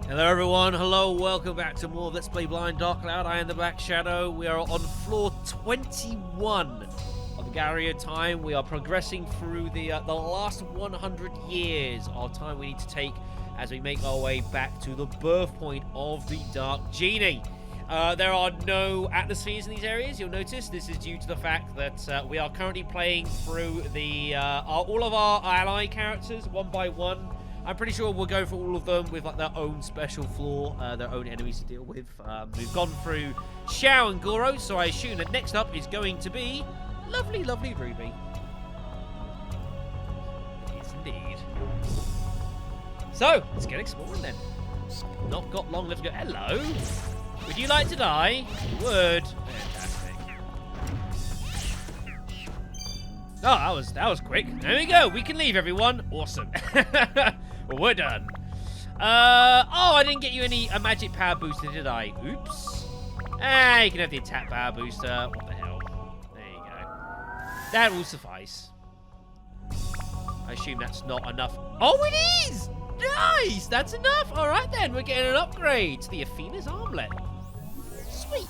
Hello everyone, hello, welcome back to more of Let's Play Blind Dark Cloud. I am the Black Shadow. We are on floor 21 of the Gallery of Time. We are progressing through the last 100 years of time we need to take as we make our way back to the birth point of the Dark Genie. There are no Atlaspheres in these areas. You'll notice this is due to the fact that we are currently playing through the all of our ally characters one by one. I'm pretty sure we'll go for all of them with like their own special floor, their own enemies to deal with. We've gone through Xiao and Goro, so I assume that next up is going to be lovely, lovely Ruby. It is indeed. So, let's get exploring then. Not got long left to go. Hello. Would you like to die? You would. Fantastic. Oh, that was quick. There we go. We can leave, everyone. Awesome. Well, we're done. Oh, I didn't get you a magic power booster, did I? Oops. Ah, you can have the attack power booster. What the hell? There you go. That will suffice. I assume that's not enough. Oh, it is! Nice! That's enough. All right, then. We're getting an upgrade to the Athena's armlet. Sweet.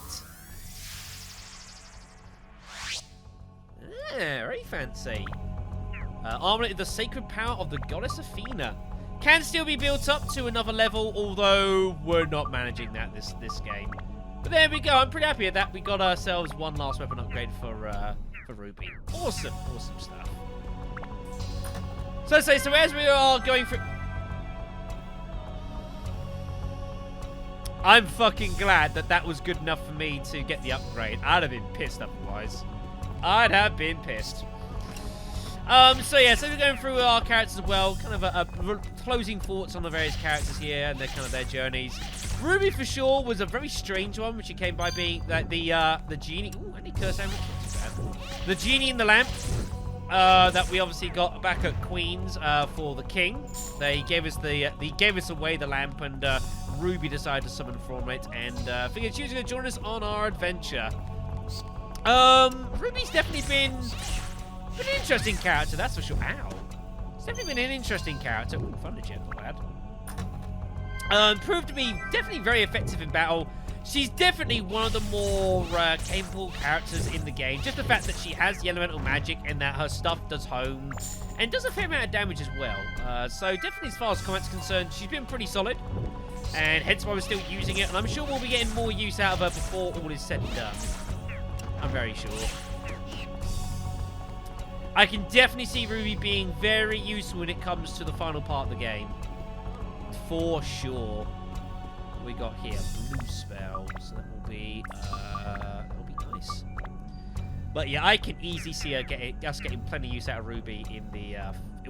Ah, very fancy. Armlet is the sacred power of the goddess Athena. Can still be built up to another level, although we're not managing that this game. But there we go. I'm pretty happy with that. We got ourselves one last weapon upgrade for Ruby. Awesome, awesome stuff. So as we are going through, I'm fucking glad that was good enough for me to get the upgrade. I'd have been pissed otherwise. I'd have been pissed. So we're going through our characters as well, kind of a closing thoughts on the various characters here and their kind of their journeys. Ruby for sure was a very strange one, which she came by being like the genie. Ooh, any curse language? The genie in the lamp that we obviously got back at Queen's for the king. They gave us away the lamp, and Ruby decided to summon from it, and figured she was going to join us on our adventure. Ruby's definitely been an interesting character, that's for sure. Ow. It's definitely been an interesting character. Ooh, Thunderjet, not bad. Proved to be definitely very effective in battle. She's definitely one of the more capable characters in the game. Just the fact that she has the elemental magic and that her stuff does home and does a fair amount of damage as well. So definitely as far as combat's concerned, she's been pretty solid. And hence why we're still using it. And I'm sure we'll be getting more use out of her before all is said and done. I'm very sure. I can definitely see Ruby being very useful when it comes to the final part of the game. For sure. What we got here? Blue spell. So that will be nice. But yeah, I can easily see her getting plenty of use out of Ruby in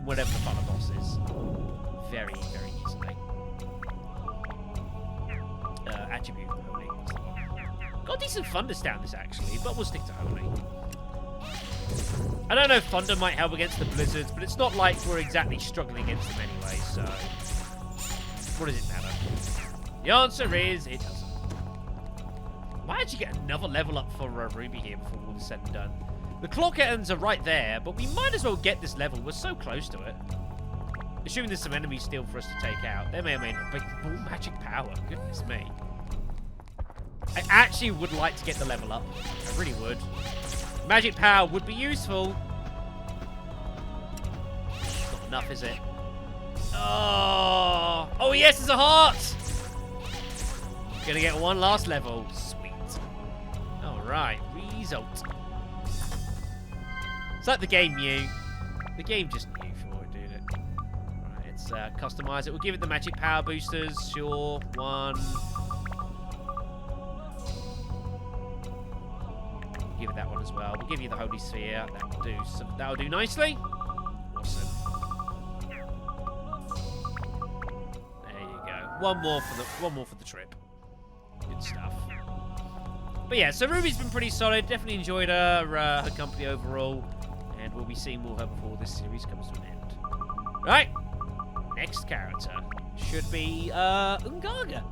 whatever the final boss is. Very, very easily. Attribute Holy. Got decent thunder down this actually, but we'll stick to Holy. I don't know if thunder might help against the blizzards, but it's not like we're exactly struggling against them anyway, so what does it matter? The answer is it doesn't. Might actually get another level up for Ruby here before all is said and done. The clock ends are right there, but we might as well get this level. We're so close to it. Assuming there's some enemies still for us to take out. There may or may not be full magic power. Goodness me. I actually would like to get the level up. I really would. Magic power would be useful. Not enough, is it? Oh yes, there's a heart. Gonna get one last level. Sweet. All right, result. It's like the game knew. The game just knew for it, didn't it? Right, let's customize it. We'll give it the magic power boosters. Sure, one. Give it that one as well. We'll give you the Holy Sphere. That'll do nicely. Awesome. There you go. One more for the trip. Good stuff. But yeah, so Ruby's been pretty solid. Definitely enjoyed her company overall, and we'll be seeing more of her before this series comes to an end. Right. Next character should be Ungaga.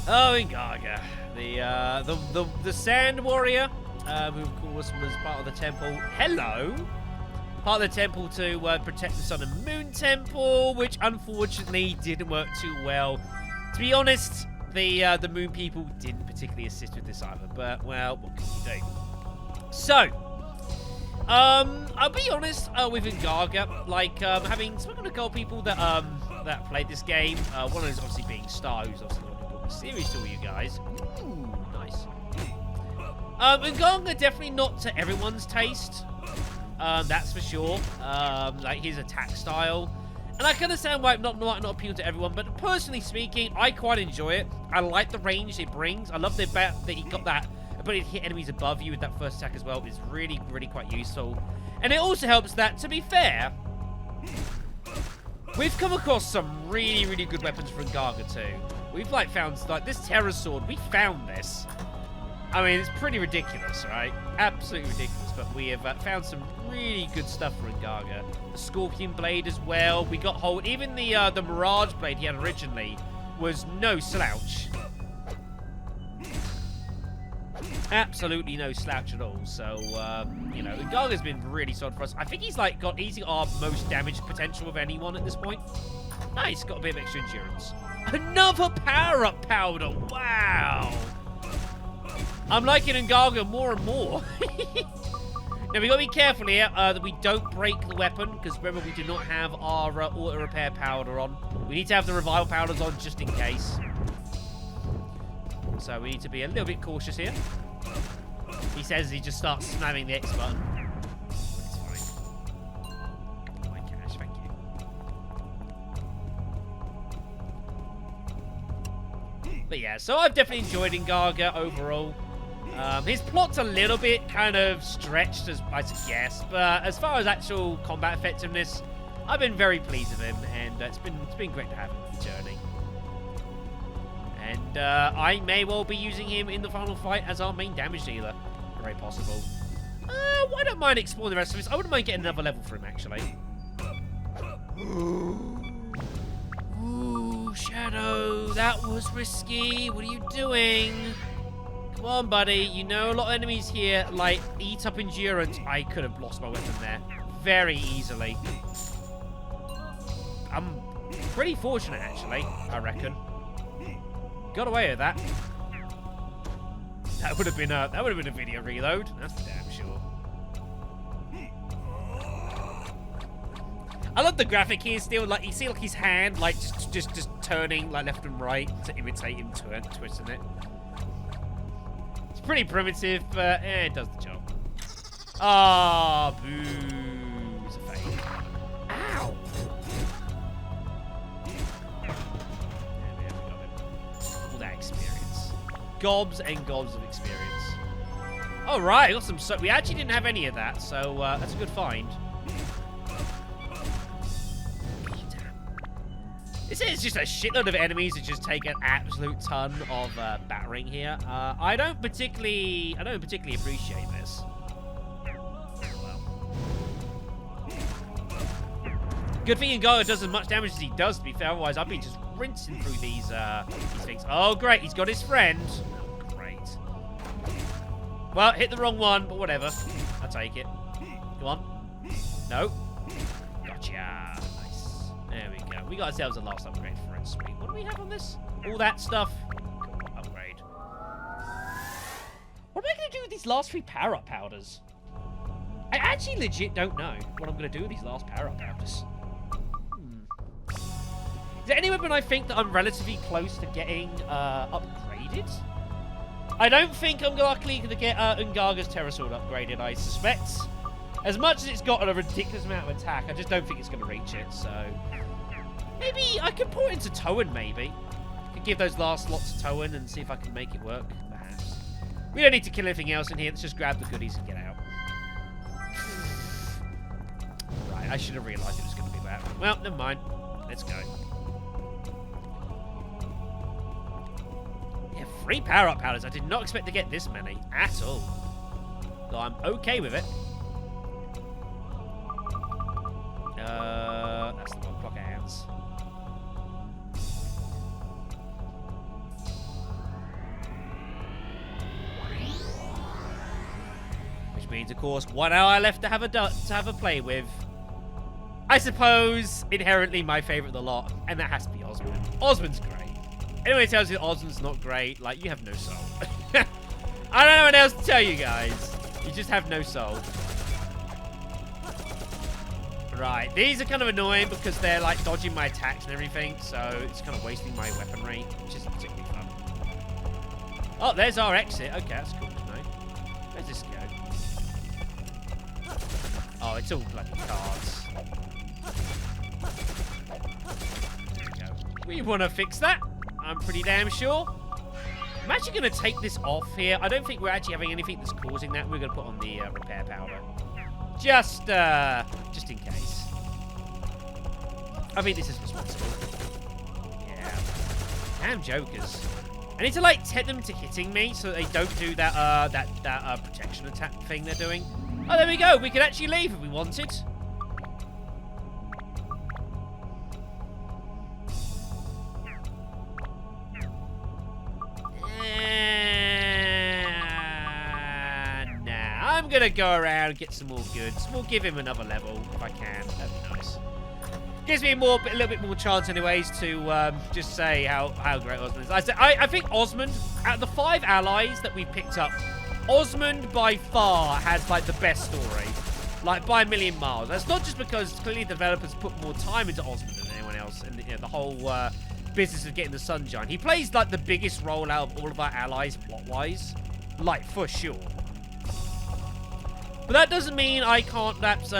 Oh, Ingaga, the Sand Warrior, who of course was part of the temple. Hello, part of the temple to protect the Sun and Moon Temple, which unfortunately didn't work too well. To be honest, the Moon people didn't particularly assist with this either. But well, what can you do? So, I'll be honest with Ingaga, like having spoken to a couple people that that played this game. One of those obviously being Star, who's obviously series to all you guys. Ooh, nice. Ingaga definitely not to everyone's taste. That's for sure. Like his attack style, and I can understand why it might not appeal to everyone. But personally speaking, I quite enjoy it. I like the range it brings. I love the fact that he got that ability to hit enemies above you with that first attack as well. It's really, really quite useful. And it also helps that, to be fair, we've come across some really, really good weapons for Ingaga too. We've like found like this Terror Sword. We found this. I mean, it's pretty ridiculous, right? Absolutely ridiculous. But we have found some really good stuff for Ingaga. The Scorpion Blade as well. We got hold. Even the Mirage Blade he had originally was no slouch. Absolutely no slouch at all. So you know, Ingaga's been really solid for us. I think he's like got our most damage potential of anyone at this point. Nice, got a bit of extra endurance. Another power-up powder. Wow. I'm liking Ingaga more and more. Now, we got to be careful here that we don't break the weapon, because remember, we do not have our auto-repair powder on. We need to have the revival powders on just in case. So we need to be a little bit cautious here. He says he just starts slamming the X button. It's fine. My cash, thank you. But yeah, so I've definitely enjoyed Ingaga overall. His plot's a little bit kind of stretched, as I suggest, but as far as actual combat effectiveness, I've been very pleased with him, and it's been great to have him for the journey. And I may well be using him in the final fight as our main damage dealer. Very possible. I don't mind exploring the rest of this. I wouldn't mind getting another level for him, actually. Ooh, Shadow, that was risky. What are you doing? Come on, buddy. You know a lot of enemies here, like, eat up endurance. I could have lost my weapon there very easily. I'm pretty fortunate, actually, I reckon. Got away with that. That would have been a video reload. That's for damn sure. I love the graphic here still. Like you see, like his hand, like just turning like left and right to imitate him twisting it. It's pretty primitive, but it does the job. Ah, oh, boo! It's a fake. Ow! All that experience, gobs and gobs of experience. All right, awesome. So we actually didn't have any of that, so that's a good find. This is just a shitload of enemies that just take an absolute ton of battering here. I don't particularly appreciate this. Well. Good thing Ingaga does as much damage as he does, to be fair. Otherwise, I'd be just rinsing through these things. Oh, great, he's got his friend. Oh, great. Well, hit the wrong one, but whatever. I'll take it. Come on. No. Gotcha. There we go. We got ourselves a last upgrade for it. Sweet. What do we have on this? All that stuff. Cool. Upgrade. What am I going to do with these last 3 power-up powders? I actually legit don't know what I'm going to do with these last power-up powders. Is there any weapon I think that I'm relatively close to getting upgraded? I don't think I'm likely going to get Ingaga's Terror Sword upgraded, I suspect. As much as it's got a ridiculous amount of attack, I just don't think it's going to reach it, so... Maybe I could put it into Towen, maybe. I could give those last lots to Towen and see if I can make it work, perhaps. We don't need to kill anything else in here. Let's just grab the goodies and get out. Right, I should have realised it was going to be that. Well, never mind. Let's go. Yeah, 3 power-up powders. I did not expect to get this many at all. So I'm okay with it. That's the one. Clock of hands. means, of course, 1 hour left to have a play with. I suppose, inherently my favourite of the lot, and that has to be Osmond. Osmond's great. Anyone who tells you Osmond's not great, like, you have no soul. I don't know what else to tell you guys. You just have no soul. Right, these are kind of annoying because they're, like, dodging my attacks and everything, so it's kind of wasting my weaponry, which isn't particularly fun. Oh, there's our exit. Okay, that's cool to know. Where's this go? Oh, it's all bloody cards. There we go. We want to fix that. I'm pretty damn sure. I'm actually going to take this off here. I don't think we're actually having anything that's causing that. We're going to put on the repair powder. Just in case. I think this is responsible. Yeah. Damn jokers. I need to, like, tempt them to hitting me so they don't do that, protection attack thing they're doing. Oh, there we go. We could actually leave if we wanted. I'm gonna go around and get some more goods. We'll give him another level if I can. That'd be nice. Gives me a little bit more chance, anyways, to just say how great Osmond is. I think Osmond, out of the 5 allies that we picked up, Osmond by far has like the best story, like by a million miles. That's not just because clearly developers put more time into Osmond than anyone else, and you know, the whole business of getting the sunshine. He plays like the biggest role out of all of our allies plot-wise, like for sure. But that doesn't mean I can't perhaps,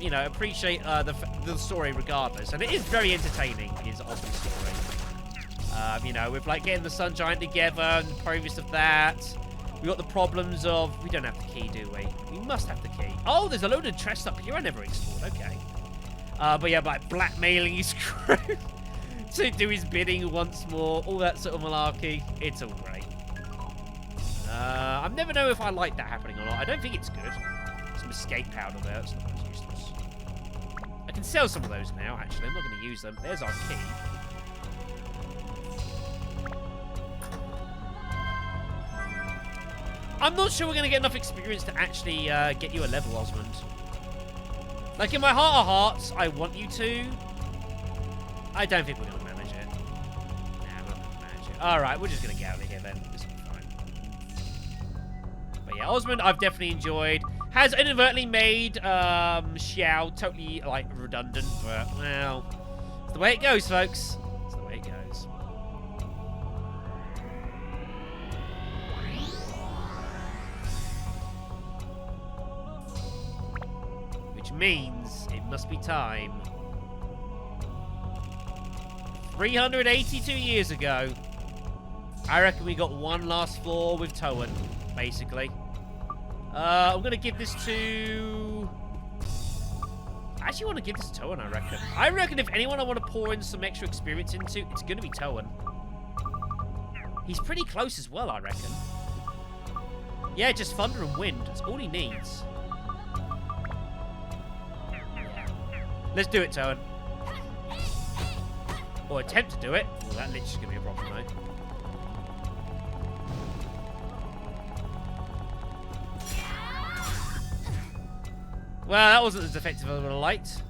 you know, appreciate the story regardless. And it is very entertaining, is Osmond's story. You know, with, like, getting the sunshine together and the progress of that. We got the problems of... We don't have the key, do we? We must have the key. Oh, there's a load of chests up here I never explored. Okay. But yeah, like, blackmailing his crew to do his bidding once more. All that sort of malarkey. It's all great. I never know if I like that happening or not. I don't think it's good. Some escape powder there. That's not useless. I can sell some of those now, actually. I'm not going to use them. There's our key. I'm not sure we're going to get enough experience to actually get you a level, Osmond. Like, in my heart of hearts, I want you to. I don't think we're going to manage it. Nah, we're not going to manage it. Alright, we're just going to get out of here then. This will be fine. But yeah, Osmond, I've definitely enjoyed. Has inadvertently made Xiao totally, like, redundant, but, well, it's the way it goes, folks. It's the way it goes. Which means it must be time. 382 years ago, I reckon we got one last floor with Towan, basically. I'm going to give this to... I actually want to give this to Towan, I reckon. I reckon if anyone I want to pour in some extra experience into, it's going to be Towan. He's pretty close as well, I reckon. Yeah, just thunder and wind. That's all he needs. Let's do it, Towan. Or attempt to do it. Well, that lich is going to be a problem, though. Well, that wasn't as effective as I would have liked.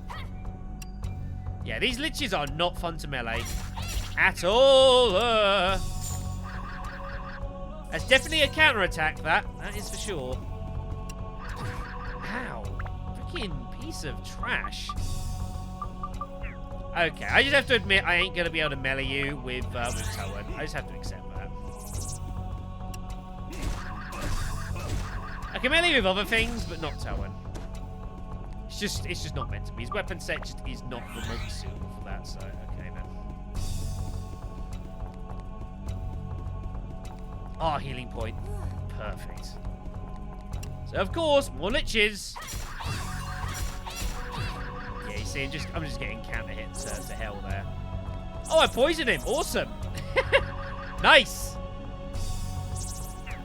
Yeah, these liches are not fun to melee. At all. That's definitely a counterattack, that. That is for sure. Ow. Freaking piece of trash. Okay, I just have to admit I ain't going to be able to melee you with Towan. I just have to accept that. I can melee with other things, but not Towan. It's just not meant to be. His weapon set just is not remotely suitable for that, so okay then. Ah, healing point. Perfect. So of course, more liches. Yeah, you see, I'm just getting counter hits to hell there. Oh, I poisoned him. Awesome. Nice.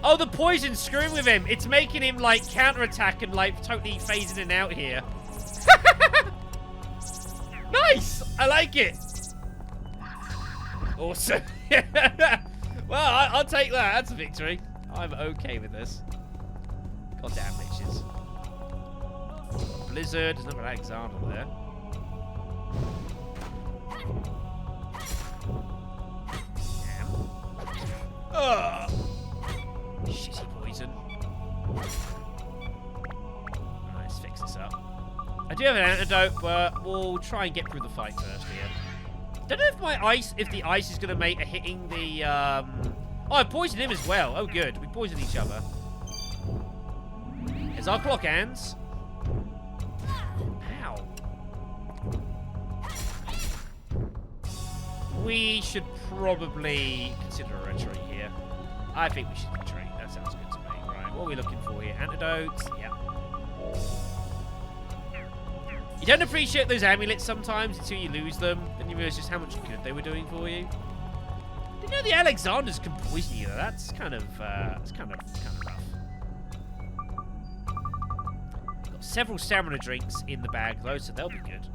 Oh, the poison's screwing with him. It's making him, like, counterattack and, like, totally phasing in and out here. Nice! I like it. Awesome. Well, I'll take that. That's a victory. I'm okay with this. Oh, damn bitches. Blizzard. There's another Alexander there. Damn. Ugh. Shitty poison. Let's fix this up. I do have an antidote, but we'll try and get through the fight first here. Don't know if the ice is going to make a hitting the, Oh, I poisoned him as well. Oh, good. We poisoned each other. There's our clock hands. Ow. We should probably consider a retreat here. I think we should retreat. That sounds good to me. Right, what are we looking for here? Antidotes? Yeah. You don't appreciate those amulets sometimes until you lose them. Then you realise just how much good they were doing for you. Didn't know the Alexanders can poison you though. That's kind of rough. Got several stamina drinks in the bag though, so they'll be good.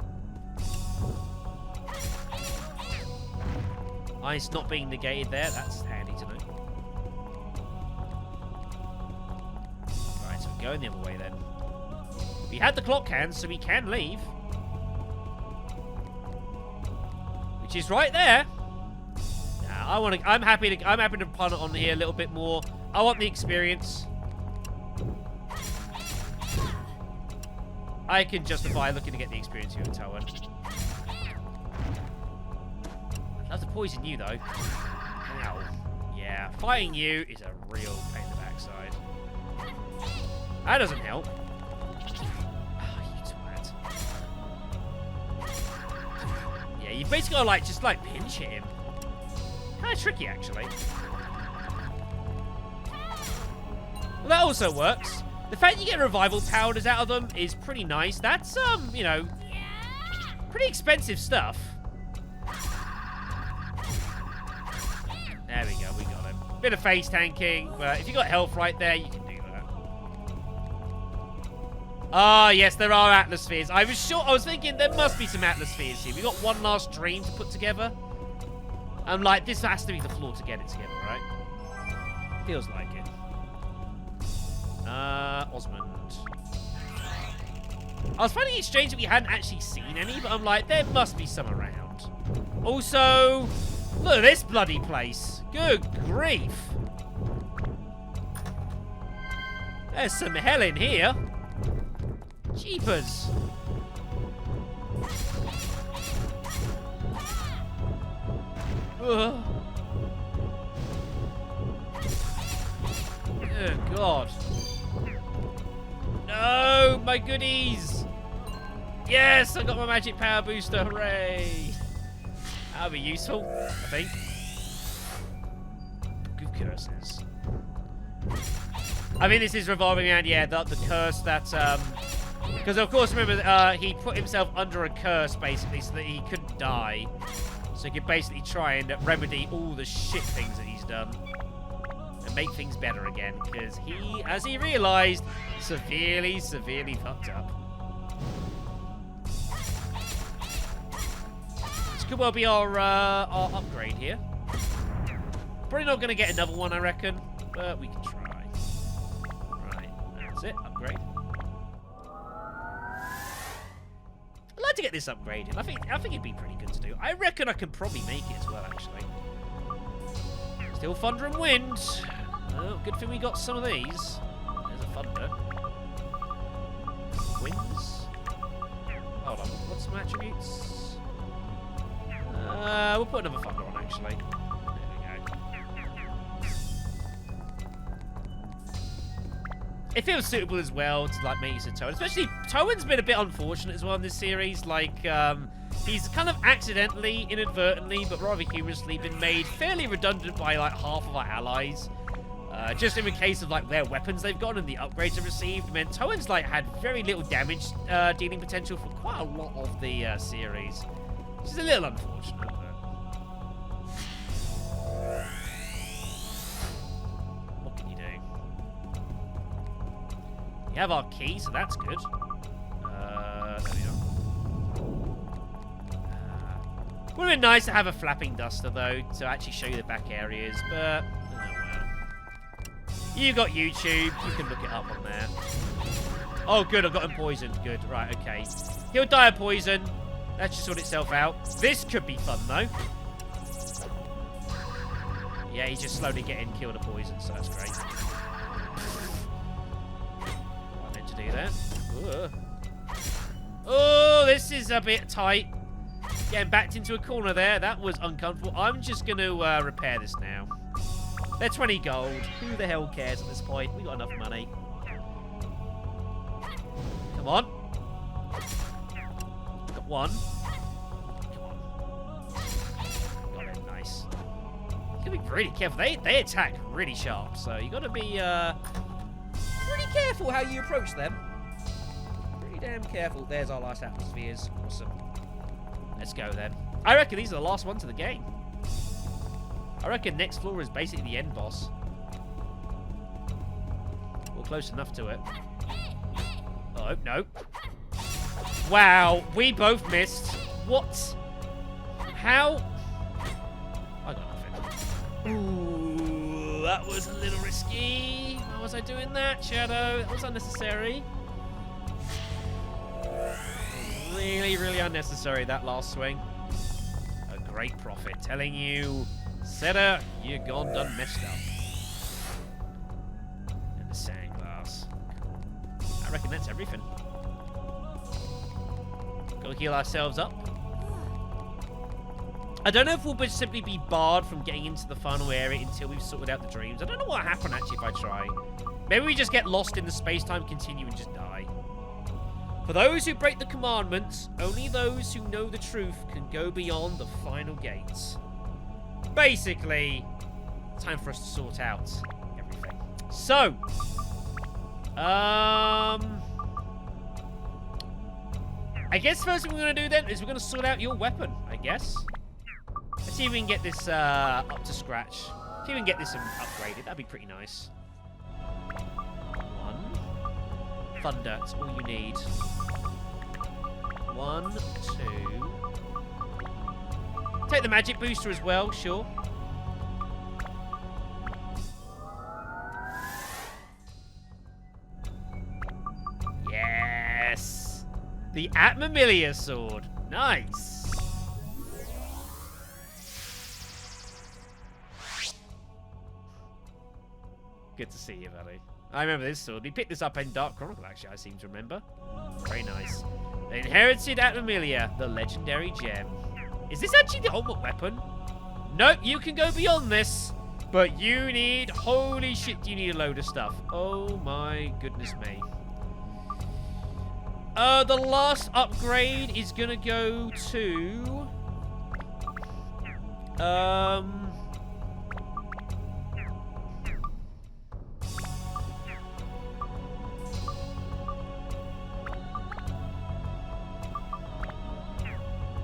Ice not being negated there, that's handy to know. Right, so we're going the other way then. We had the clock hands, so we can leave. Which is right there. Now, I'm happy to punt it on here a little bit more. I want the experience. I can justify looking to get the experience here with Towan. I'd love to poison you though. Ow. Yeah, fighting you is a real pain in the backside. That doesn't help. You basically gotta just pinch hit him. Kind of tricky, actually. Well, that also works. The fact you get revival powders out of them is pretty nice. That's, you know, pretty expensive stuff. There we go, we got him. Bit of face tanking, but if you got health right there, you can do that. Ah, yes, there are Atlaspheres. I was thinking there must be some Atlaspheres here. We got one last dream to put together. I'm like, this has to be the floor to get it together, right? Feels like it. Osmond. I was finding it strange that we hadn't actually seen any, but I'm like, there must be some around. Also, look at this bloody place. Good grief. There's some hell in here. Jeepers. Ugh. Oh, God. No, my goodies. Yes, I got my magic power booster. Hooray. That'll be useful, I think. Good curses. I mean, this is revolving around, yeah, the curse that, because, of course, remember, he put himself under a curse, basically, so that he couldn't die. So he could basically try and remedy all the shit things that he's done. And make things better again, because he, as he realised, severely fucked up. This could well be our upgrade here. Probably not going to get another one, I reckon, but we can try. Right, that's it, upgrade. I'd like to get this upgraded. I think it'd be pretty good to do. I reckon I could probably make it as well, actually. Still thunder and wind. Oh, good thing we got some of these. There's a thunder. Winds. Hold on. What's some attributes? We'll put another thunder on, actually. There we go. It feels suitable as well to make use of Towan. Especially, Towan's been a bit unfortunate as well in this series. He's kind of accidentally, inadvertently, but rather humorously been made fairly redundant by half of our allies. Just in the case of their weapons they've got and the upgrades they've received. Man, Towan's had very little damage dealing potential for quite a lot of the series. Which is a little unfortunate, but... What can you do? We have our key, so that's good. There we go. Would have been nice to have a flapping duster, though, to actually show you the back areas, but... Oh, well. You got YouTube. You can look it up on there. Oh, good. I've got him poisoned. Good. Right, okay. He'll die of poison. That should sort itself out. This could be fun, though. Yeah, he's just slowly getting killed of poison, so that's great. What meant to do there? Ooh. Oh, this is a bit tight. Getting backed into a corner there. That was uncomfortable. I'm just going to repair this now. They're 20 gold. Who the hell cares at this point? We got enough money. Come on. Got one. Come on. Got it. Nice. You gotta be really careful. They attack really sharp, so you gotta be pretty careful how you approach them. Pretty damn careful. There's our last Atlaspheres. Awesome. Let's go then. I reckon these are the last ones of the game. I reckon next floor is basically the end boss. We're close enough to it. Oh, no. Wow, we both missed. What? How? I got nothing. Ooh, that was a little risky. Why was I doing that, Shadow? That was unnecessary. Really, really unnecessary, that last swing. A great prophet telling you, Setter, you're gone done messed up. And the sandglass. I reckon that's everything. Go heal ourselves up. I don't know if we'll simply be barred from getting into the final area until we've sorted out the dreams. I don't know what happened actually if I try. Maybe we just get lost in the space-time continuum and just die. For those who break the commandments, only those who know the truth can go beyond the final gates. Basically, time for us to sort out everything. So, I guess first thing we're going to do then is we're going to sort out your weapon, I guess. Let's see if we can get this up to scratch. See if we can get this upgraded. That'd be pretty nice. One. Thunder, that's all you need. 1, 2. Take the magic booster as well, sure. Yes! The Atmamilia sword. Nice! Good to see you, buddy. I remember this sword. We picked this up in Dark Chronicle, actually, I seem to remember. Very nice. The inherited Atmamilia, the legendary gem. Is this actually the ultimate weapon? Nope, you can go beyond this. But you need... Holy shit, you need a load of stuff. Oh my goodness me. The last upgrade is gonna go to...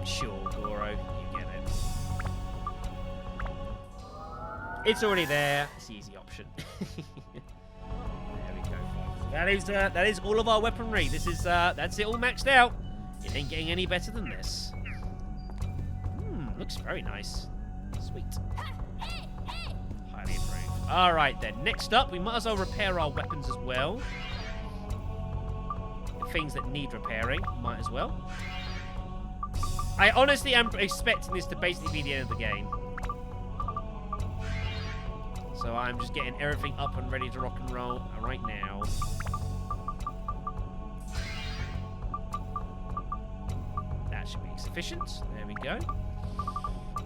Sure, Goro, you get it. It's already there. It's the easy option. There we go. That is all of our weaponry. This is that's it all maxed out. It ain't getting any better than this. Looks very nice. Sweet. Highly improved. All right then. Next up, we might as well repair our weapons as well. The things that need repairing, might as well. I honestly am expecting this to basically be the end of the game. So I'm just getting everything up and ready to rock and roll right now. That should be sufficient. There we go.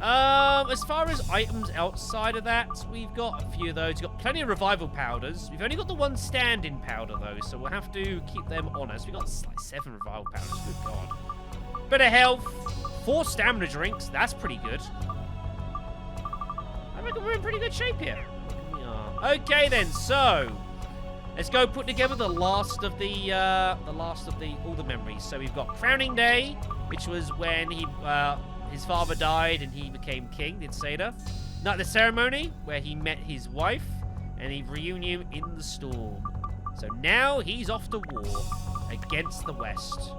As far as items outside of that, we've got a few of those. We've got plenty of revival powders. We've only got the one stand-in powder, though, so we'll have to keep them on us. We've got like 7 revival powders. Good God. Bit of health, 4 stamina drinks. That's pretty good. I reckon we're in pretty good shape here. We are. Okay then, so let's go put together the last of all the memories. So we've got Crowning Day, which was when his father died and he became king, did Seda. Night of the Ceremony, where he met his wife, and a reunion in the storm. So now he's off to war against the West.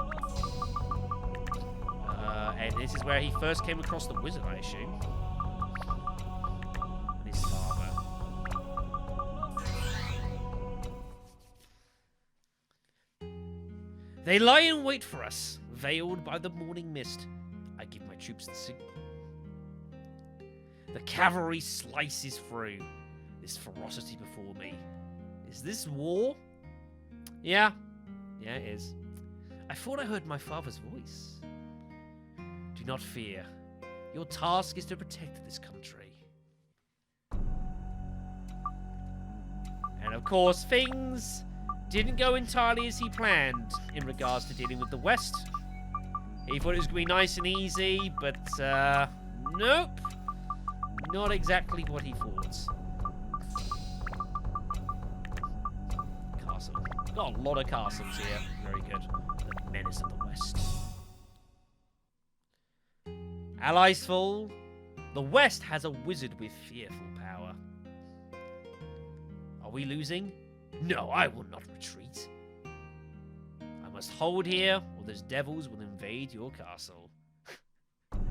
And this is where he first came across the wizard, I assume. And his father. They lie in wait for us, veiled by the morning mist. I give my troops the signal. The cavalry slices through. This ferocity before me. Is this war? Yeah. Yeah, it is. I thought I heard my father's voice. Do not fear. Your task is to protect this country. And of course, things didn't go entirely as he planned in regards to dealing with the West. He thought it was going to be nice and easy, but nope. Not exactly what he thought. Castle. Got a lot of castles here. Very good. The menace of the West. Allies fall. The West has a wizard with fearful power. Are we losing? No, I will not retreat. I must hold here, or those devils will invade your castle.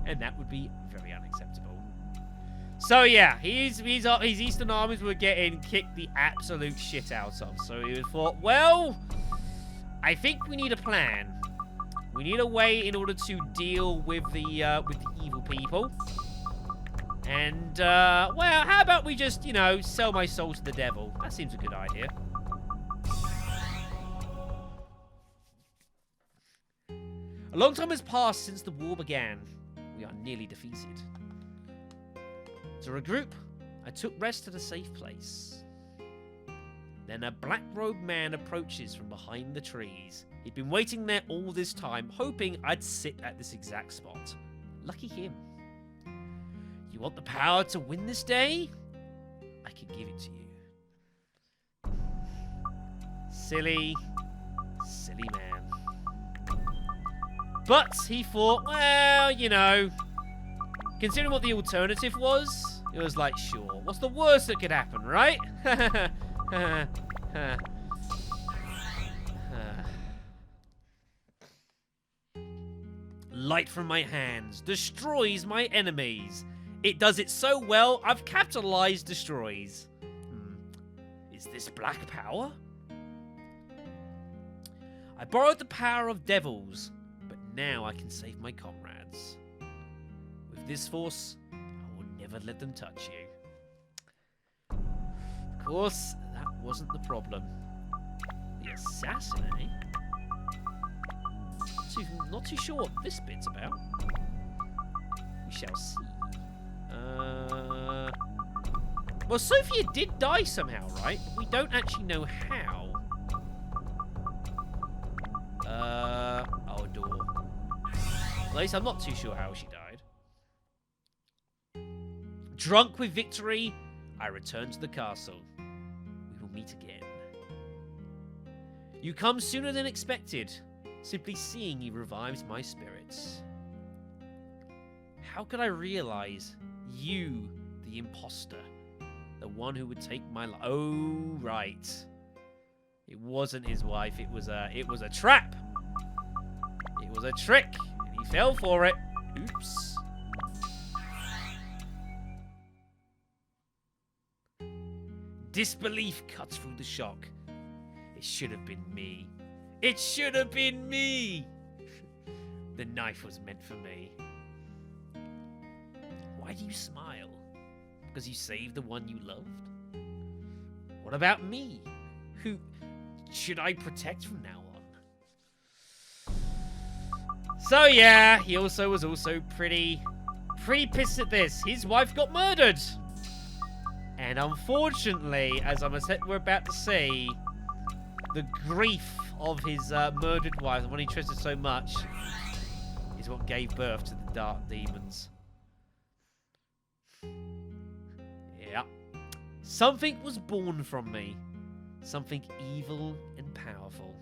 And that would be very unacceptable. So yeah, his Eastern armies were getting kicked the absolute shit out of. So he thought, well, I think we need a plan. We need a way in order to deal with the evil people. And well, how about we just, you know, sell my soul to the devil? That seems a good idea. A long time has passed since the war began. We are nearly defeated. To regroup, I took rest at a safe place. Then a black-robed man approaches from behind the trees. He'd been waiting there all this time, hoping I'd sit at this exact spot. Lucky him. You want the power to win this day? I can give it to you. Silly, silly man. But he thought, well, you know, considering what the alternative was, it was like, sure, what's the worst that could happen, right? Light from my hands destroys my enemies. It does it so well, I've capitalized destroys. Is this black power? I borrowed the power of devils, but now I can save my comrades. With this force, I will never let them touch you. Of course, that wasn't the problem. The assassin, eh? Not too sure what this bit's about. We shall see. Well, Sophia did die somehow, right? But we don't actually know how. Oh, a door. At least I'm not too sure how she died. Drunk with victory, I return to the castle. We will meet again. You come sooner than expected. Simply seeing you revives my spirits. How could I realize you, the imposter, the one who would take my life? Oh, right. It wasn't his wife. It was a trap. It was a trick, and he fell for it. Oops. Disbelief cuts through the shock. It should have been me. It should have been me! The knife was meant for me. Why do you smile? Because you saved the one you loved? What about me? Who should I protect from now on? So yeah, he was also pretty pissed at this. His wife got murdered! And unfortunately, as we're about to see, the grief of his murdered wife, the one he trusted so much, is what gave birth to the dark demons. Yeah. Something was born from me. Something evil and powerful.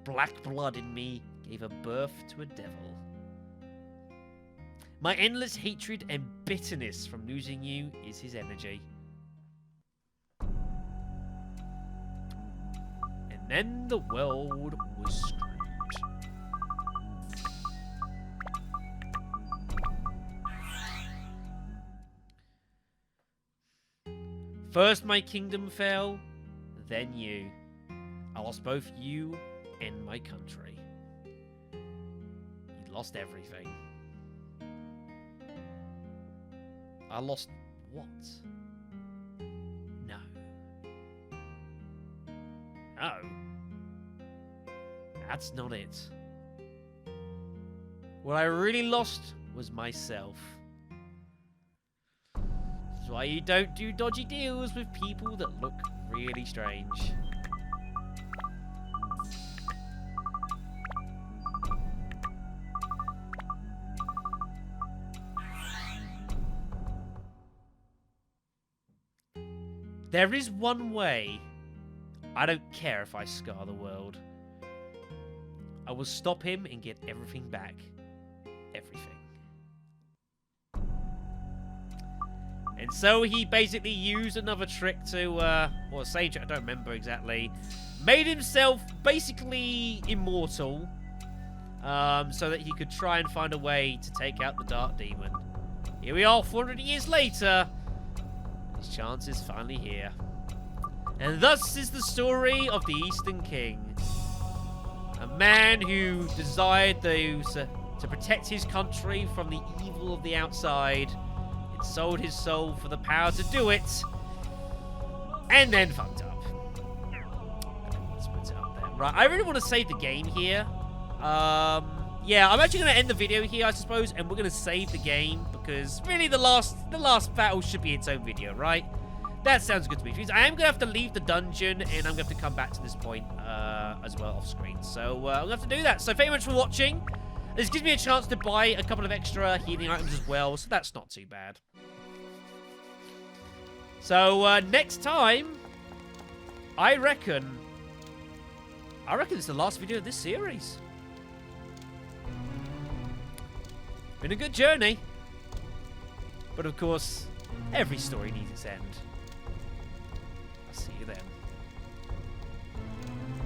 Black blood in me gave a birth to a devil. My endless hatred and bitterness from losing you is his energy. And then the world was screwed. First my kingdom fell, then you. I lost both you end my country. He lost everything. I lost what? No. Oh. That's not it. What I really lost was myself. That's why you don't do dodgy deals with people that look really strange. There is one way. I don't care if I scar the world. I will stop him and get everything back. Everything. And so he basically used another trick to, or same trick, I don't remember exactly. Made himself basically immortal. So that he could try and find a way to take out the Dark Demon. Here we are, 400 years later. His chance is finally here. And thus is the story of the Eastern King. A man who desired those to protect his country from the evil of the outside, and sold his soul for the power to do it, and then fucked up. Let's put it up there. Right, I really want to save the game here. Yeah, I'm actually going to end the video here, I suppose, and we're going to save the game, because really the last battle should be its own video, right? That sounds good to me. Which means I am going to have to leave the dungeon, and I'm going to have to come back to this point as well off screen. So I'm going to have to do that. So thank you very much for watching. This gives me a chance to buy a couple of extra healing items as well, so that's not too bad. So next time, I reckon it's the last video of this series. Been a good journey. But of course, every story needs its end. I'll see you then.